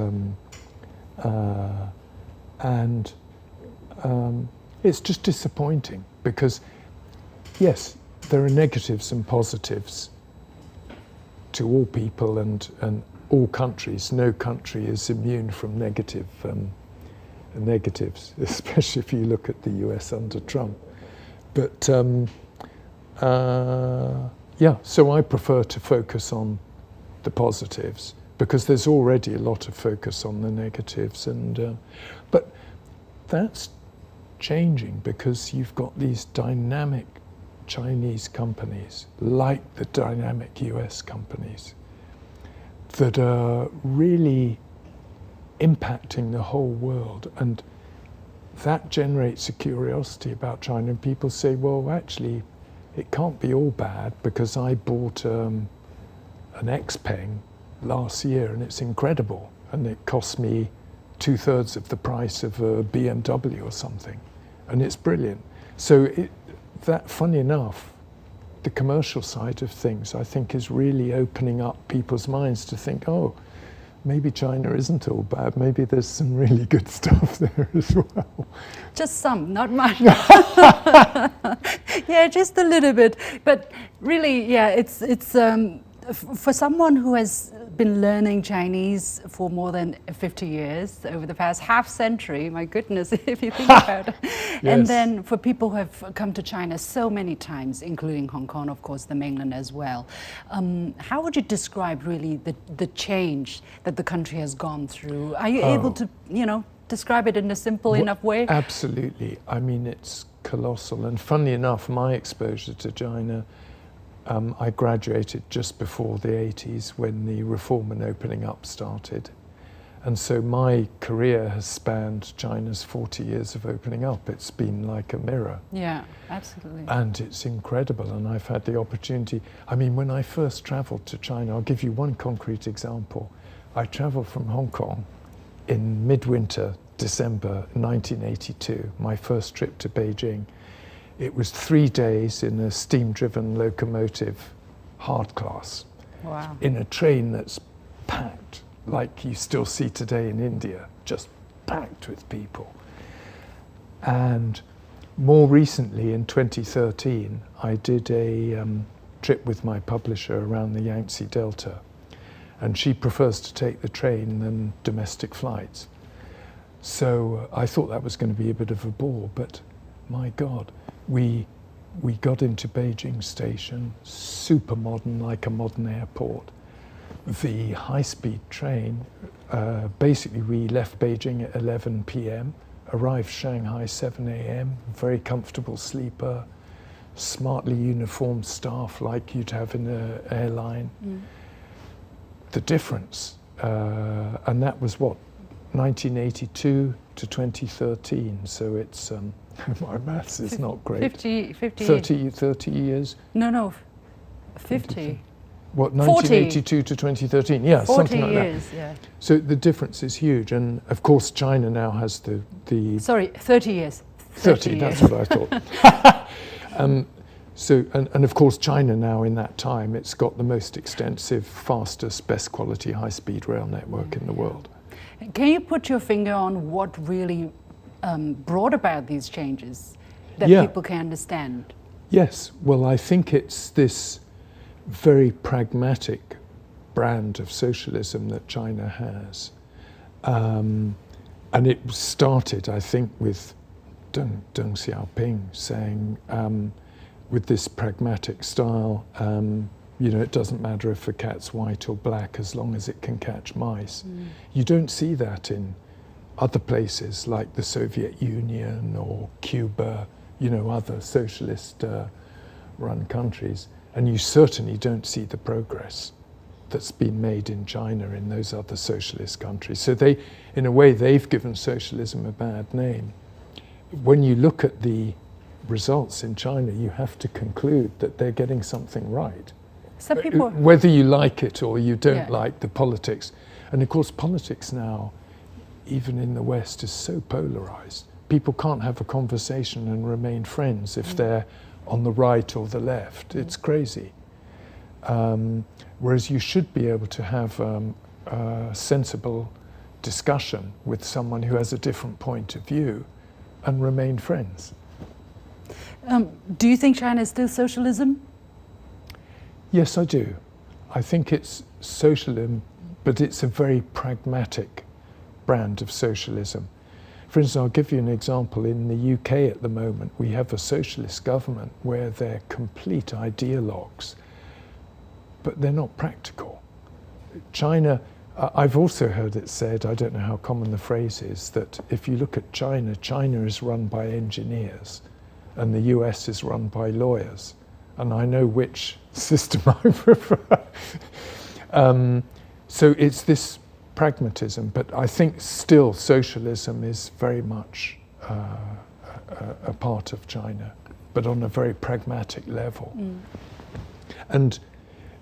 and it's just disappointing because, yes, there are negatives and positives to all people and all countries. No country is immune from negatives, especially if you look at the US under Trump. But so I prefer to focus on the positives because there's already a lot of focus on the negatives, and but that's changing because you've got these dynamic Chinese companies like the dynamic US companies that are really impacting the whole world, and that generates a curiosity about China, and people say, well, actually it can't be all bad because I bought an Xpeng last year and it's incredible and it cost me 2/3 of the price of a BMW or something, and it's brilliant. So that, funny enough, the commercial side of things, I think, is really opening up people's minds to think, oh, maybe China isn't all bad. Maybe there's some really good stuff there as well. Just some, not much. Yeah, just a little bit. But really, yeah, it's for someone who has been learning Chinese for more than 50 years, over the past half century, my goodness, if you think about it. Yes. And then for people who have come to China so many times, including Hong Kong, of course, the mainland as well, how would you describe really the change that the country has gone through? Are you able to, describe it in a simple enough way? Absolutely. I mean, it's colossal. And funnily enough, my exposure to China, I graduated just before the 80s when the reform and opening up started. And so my career has spanned China's 40 years of opening up. It's been like a mirror. Yeah, absolutely. And it's incredible. And I've had the opportunity. I mean, when I first traveled to China, I'll give you one concrete example. I traveled from Hong Kong in midwinter, December 1982, my first trip to Beijing. It was 3 days in a steam-driven locomotive, hard class, wow, in a train that's packed, like you still see today in India, just packed with people. And more recently, in 2013, I did a trip with my publisher around the Yangtze Delta, and she prefers to take the train than domestic flights. So I thought that was going to be a bit of a bore, but my God, we got into Beijing station, super modern, like a modern airport. The high-speed train, basically we left Beijing at 11 p.m., arrived Shanghai 7 a.m., very comfortable sleeper, smartly uniformed staff like you'd have in an airline. The difference, and that was what, 1982 to 2013, so it's, my maths is not great. 30 years? No, 50. What, 1982 to 2013? Yeah, 40 something like years, that. Yeah. So the difference is huge, and of course China now has the Sorry, 30 years. 30, that's what I thought. So, and of course China now in that time, it's got the most extensive, fastest, best quality high-speed rail network in the world. Can you put your finger on what really brought about these changes that people can understand? Yes, well, I think it's this very pragmatic brand of socialism that China has. And it started, I think, with Deng Xiaoping saying, with this pragmatic style, it doesn't matter if a cat's white or black as long as it can catch mice. You don't see that in other places like the Soviet Union or Cuba, other socialist run countries. And you certainly don't see the progress that's been made in China in those other socialist countries. So they, in a way, they've given socialism a bad name. When you look at the results in China, you have to conclude that they're getting something right. Some people, whether you like it or you don't like the politics. And of course, politics now, even in the West, is so polarized. People can't have a conversation and remain friends if they're on the right or the left. It's crazy. Whereas you should be able to have a sensible discussion with someone who has a different point of view and remain friends. Do you think China is still socialism? Yes, I do. I think it's socialism, but it's a very pragmatic brand of socialism. For instance, I'll give you an example. In the UK at the moment, we have a socialist government where they're complete ideologues, but they're not practical. China, I've also heard it said, I don't know how common the phrase is, that if you look at China, China is run by engineers and the US is run by lawyers. And I know which system I prefer. So it's this pragmatism, but I think still socialism is very much a part of China, but on a very pragmatic level. And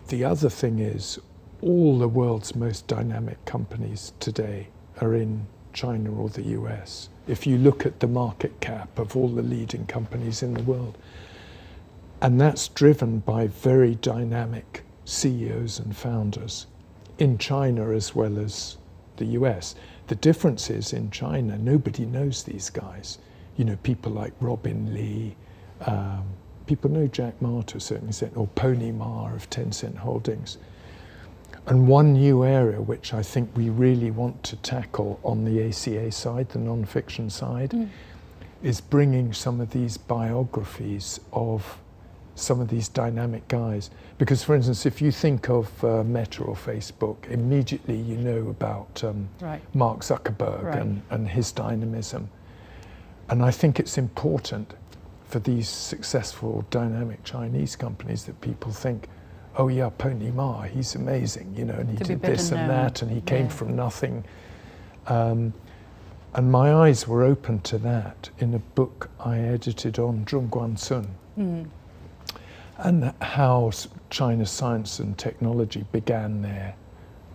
the other thing is, all the world's most dynamic companies today are in China or the US. If you look at the market cap of all the leading companies in the world, and that's driven by very dynamic CEOs and founders in China as well as the US. The difference is in China, nobody knows these guys. You know, people like Robin Lee, people know Jack Ma to a certain extent, or Pony Ma of Tencent Holdings. And one new area which I think we really want to tackle on the ACA side, the non-fiction side, is bringing some of these biographies of some of these dynamic guys. Because, for instance, if you think of Meta or Facebook, immediately you know about Mark Zuckerberg and his dynamism. And I think it's important for these successful dynamic Chinese companies that people think, oh yeah, Pony Ma, he's amazing, you know, and he did this and that, and he came from nothing. And my eyes were opened to that in a book I edited on Zhongguan Sun. And how China's science and technology began there.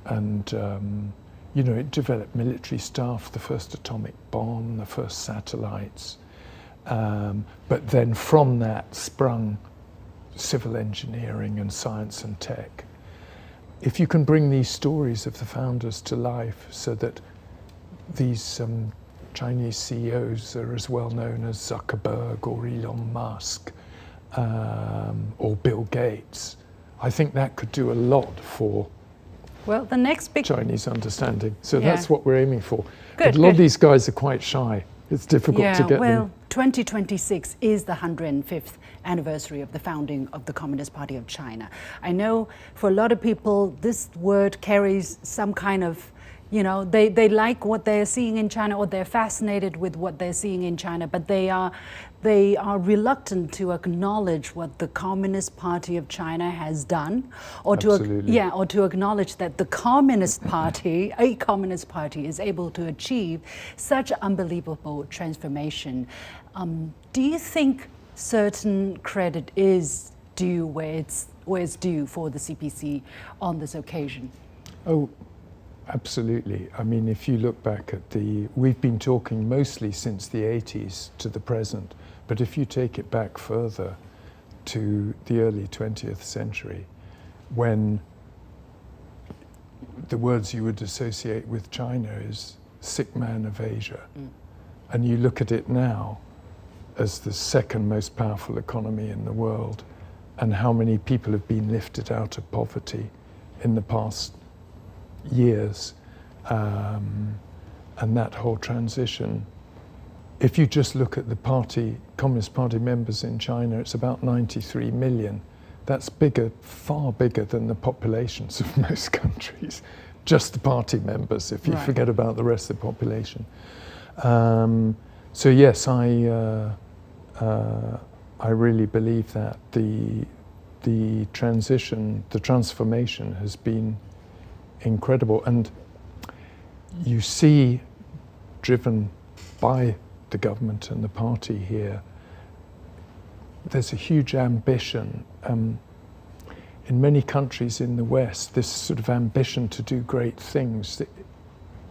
And, you know, it developed military stuff, the first atomic bomb, the first satellites. But then from that sprung civil engineering and science and tech. If you can bring these stories of the founders to life so that these Chinese CEOs are as well known as Zuckerberg or Elon Musk, or Bill Gates, I think that could do a lot for the next big Chinese understanding. So that's what we're aiming for. Good, but a lot of these guys are quite shy. It's difficult to get them. 2026 is the 105th anniversary of the founding of the Communist Party of China. I know for a lot of people this word carries some kind of, you know, they like what they're seeing in China, or they're fascinated with what they're seeing in China, but they are reluctant to acknowledge what the Communist Party of China has done, or to acknowledge that the Communist Party, a Communist Party, is able to achieve such unbelievable transformation. Do you think certain credit is due where it's due for the CPC on this occasion? Oh, absolutely. I mean, if you look back at we've been talking mostly since the 80s to the present, but if you take it back further to the early 20th century, when the words you would associate with China is sick man of Asia, and you look at it now as the second most powerful economy in the world, and how many people have been lifted out of poverty in the past years, and that whole transition. If you just look at the Communist Party members in China, it's about 93 million. That's bigger, far bigger than the populations of most countries. Just the party members, if you forget about the rest of the population. So yes, I really believe that the the transformation has been incredible. And you see, driven by the government and the party here, there's a huge ambition. In many countries in the West, this sort of ambition to do great things,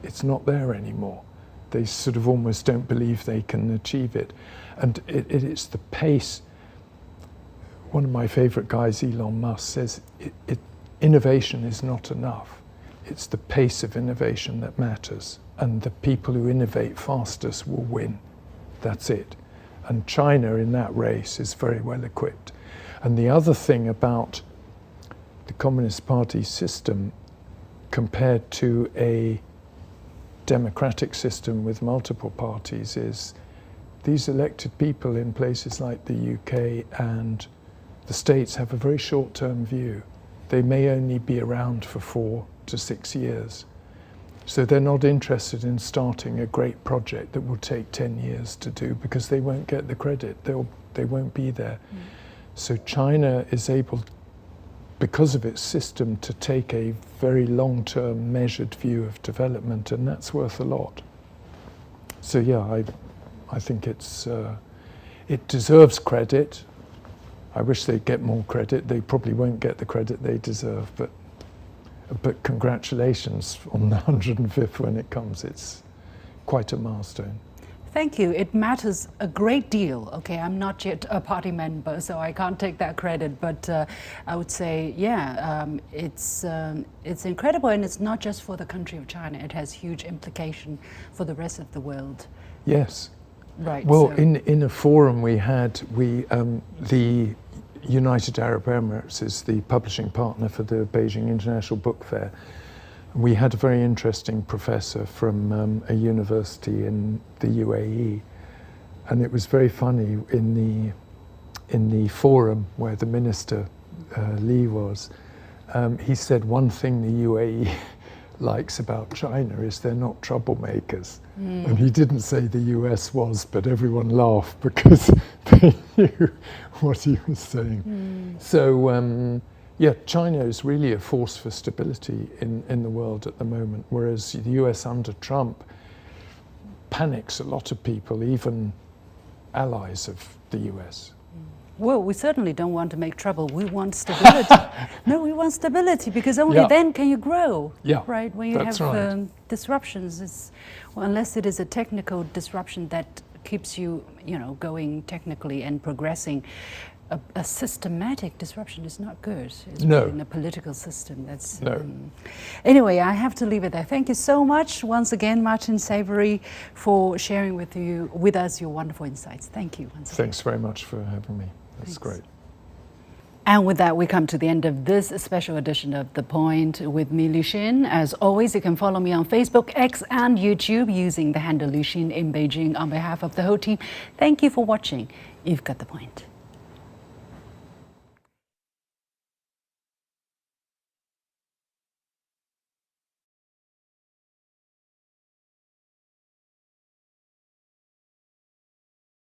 it's not there anymore. They sort of almost don't believe they can achieve it. And it's the pace. One of my favorite guys, Elon Musk, says innovation is not enough. It's the pace of innovation that matters. And the people who innovate fastest will win. That's it. And China in that race is very well equipped. And the other thing about the Communist Party system compared to a democratic system with multiple parties is these elected people in places like the UK and the States have a very short-term view. They may only be around for 4 to 6 years. So they're not interested in starting a great project that will take 10 years to do because they won't get the credit. They won't be there. So China is able, because of its system, to take a very long-term measured view of development, and that's worth a lot. So yeah, I think it deserves credit. I wish they'd get more credit. They probably won't get the credit they deserve, but congratulations on the 105th when it comes. It's quite a milestone. Thank you. It matters a great deal. Okay, I'm not yet a party member, so I can't take that credit. But I would say, yeah, it's incredible, and it's not just for the country of China. It has huge implication for the rest of the world. Yes. Right. Well, so in a forum we had, the United Arab Emirates is the publishing partner for the Beijing International Book Fair. We had a very interesting professor from a university in the UAE, and it was very funny in the forum where the minister Li was. He said one thing the UAE likes about China is they're not troublemakers. And he didn't say the US was, but everyone laughed because they knew what he was saying. So yeah, China is really a force for stability in the world at the moment, whereas the US under Trump panics a lot of people, even allies of the US. Well, we certainly don't want to make trouble. We want stability. No, we want stability because only then can you grow. Yeah, right. When you that's have right. Disruptions, well, unless it is a technical disruption that keeps you, going technically and progressing. A systematic disruption is not good. It's No. in a political system. That's No. Anyway, I have to leave it there. Thank you so much once again, Martin Savery, for sharing with us your wonderful insights. Thank you once again. Thanks very much for having me. That's Thanks. great. And with that, we come to the end of this special edition of The Point with me, Lu Xin. As always, you can follow me on Facebook, X, and YouTube using the handle Lu Xin in Beijing. On behalf of the whole team, thank you for watching. You've got the point.